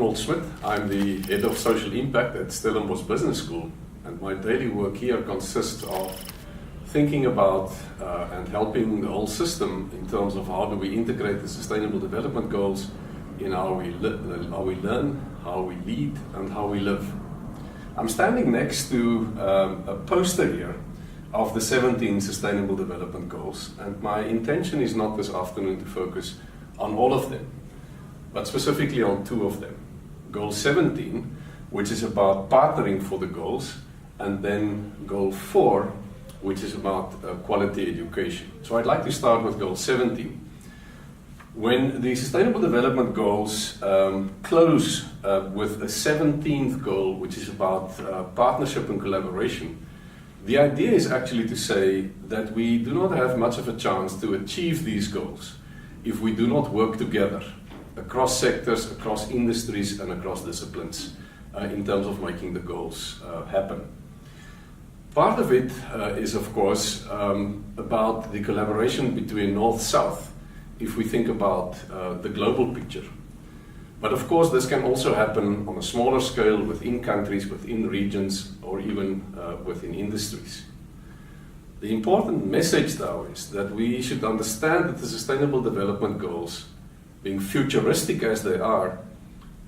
Arnold Smit. I'm the Head of Social Impact at Stellenbosch Business School, and my daily work here consists of thinking about and helping the whole system in terms of how do we integrate the Sustainable Development Goals in how we learn, how we lead, and how we live. I'm standing next to a poster here of the 17 Sustainable Development Goals, and my intention is not this afternoon to focus on all of them, but specifically on two of them. Goal 17, which is about partnering for the goals, and then Goal 4, which is about quality education. So I'd like to start with Goal 17. When the Sustainable Development Goals close with a 17th goal, which is about partnership and collaboration, the idea is actually to say that we do not have much of a chance to achieve these goals if we do not work together across sectors, across industries, and across disciplines in terms of making the goals happen. Part of it is, of course, about the collaboration between North-South, if we think about the global picture. But of course, this can also happen on a smaller scale within countries, within regions, or even within industries. The important message, though, is that we should understand that the Sustainable Development Goals, being futuristic as they are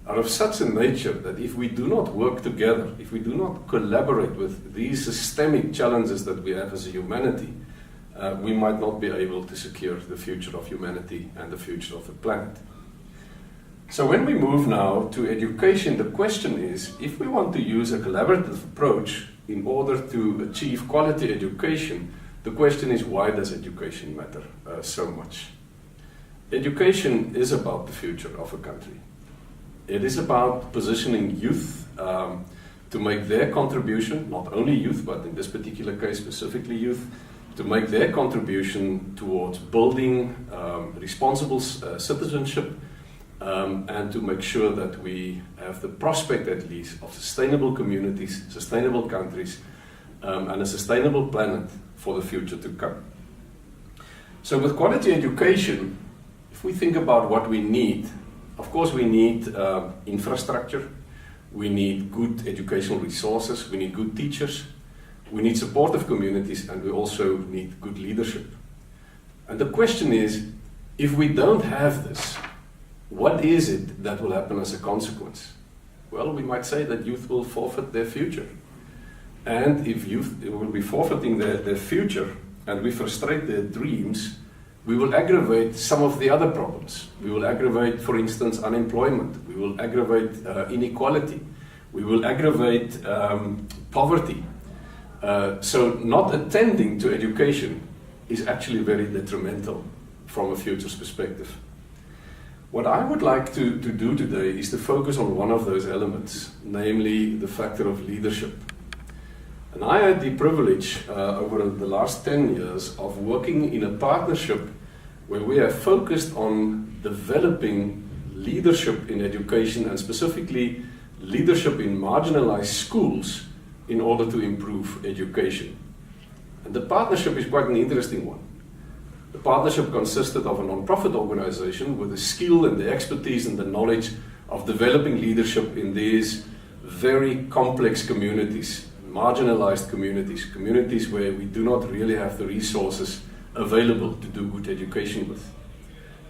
of such a nature that if we do not work together, if we do not collaborate with these systemic challenges that we have as a humanity, we might not be able to secure the future of humanity and the future of the planet. So when we move now to education, the question is, if we want to use a collaborative approach in order to achieve quality education, the question is, why does education matter so much? Education is about the future of a country. It is about positioning youth to make their contribution, not only youth, but in this particular case specifically youth, to make their contribution towards building responsible citizenship, and to make sure that we have the prospect, at least, of sustainable communities, sustainable countries, and a sustainable planet for the future to come. So with quality education, if we think about what we need, of course we need infrastructure, we need good educational resources, we need good teachers, we need supportive communities, and we also need good leadership. And the question is, if we don't have this, what is it that will happen as a consequence? Well, we might say that youth will forfeit their future. And if youth will be forfeiting their future and we frustrate their dreams, we will aggravate some of the other problems. We will aggravate, for instance, unemployment. We will aggravate inequality. We will aggravate poverty. So not attending to education is actually very detrimental from a future's perspective. What I would like to do today is to focus on one of those elements, namely the factor of leadership. And I had the privilege over the last 10 years of working in a partnership where we have focused on developing leadership in education, and specifically leadership in marginalized schools, in order to improve education. And the partnership is quite an interesting one. The partnership consisted of a non-profit organization with the skill and the expertise and the knowledge of developing leadership in these very complex communities, marginalized communities, communities where we do not really have the resources available to do good education with.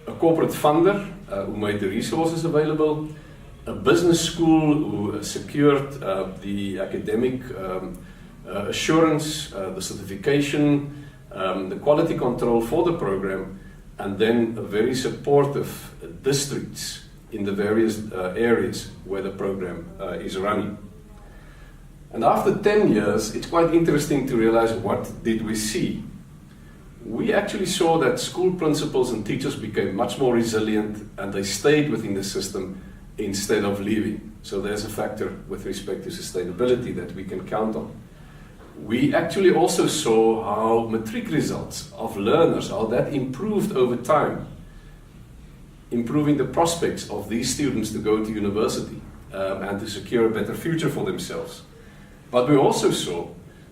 A corporate funder who made the resources available, a business school who secured the academic assurance, the certification, the quality control for the program, and then very supportive districts in the various areas where the program is running. And after 10 years, it's quite interesting to realize, what did we see? We actually saw that school principals and teachers became much more resilient, and they stayed within the system instead of leaving. So there's a factor with respect to sustainability that we can count on. We actually also saw how matric results of learners, how that improved over time, improving the prospects of these students to go to university and to secure a better future for themselves. But we also saw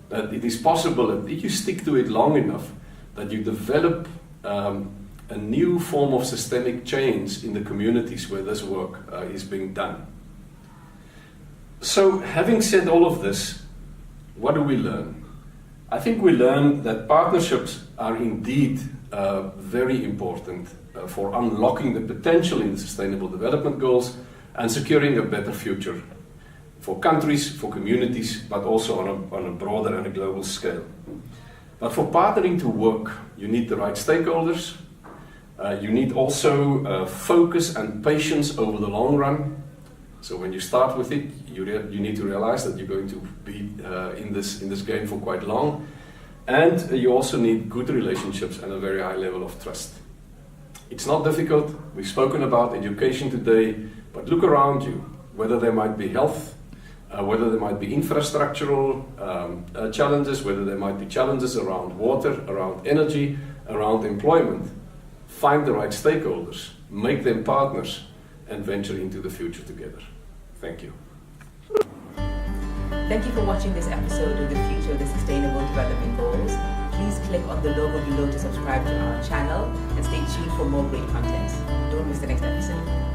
that it is possible that if you stick to it long enough, that you develop a new form of systemic change in the communities where this work is being done. So, having said all of this, what do we learn? I think we learn that partnerships are indeed very important for unlocking the potential in the Sustainable Development Goals and securing a better future for countries, for communities, but also on a broader and a global scale. But for partnering to work, you need the right stakeholders. You need also focus and patience over the long run. So when you start with it, you need to realize that you're going to be in this game for quite long. And you also need good relationships and a very high level of trust. It's not difficult. We've spoken about education today, but look around you, whether there might be health, whether there might be infrastructural challenges, whether there might be challenges around water, around energy, around employment. Find the right stakeholders, make them partners, and venture into the future together. Thank you. Thank you for watching this episode of The Future of the Sustainable Development Goals. Please click on the logo below to subscribe to our channel and stay tuned for more great content. Don't miss the next episode.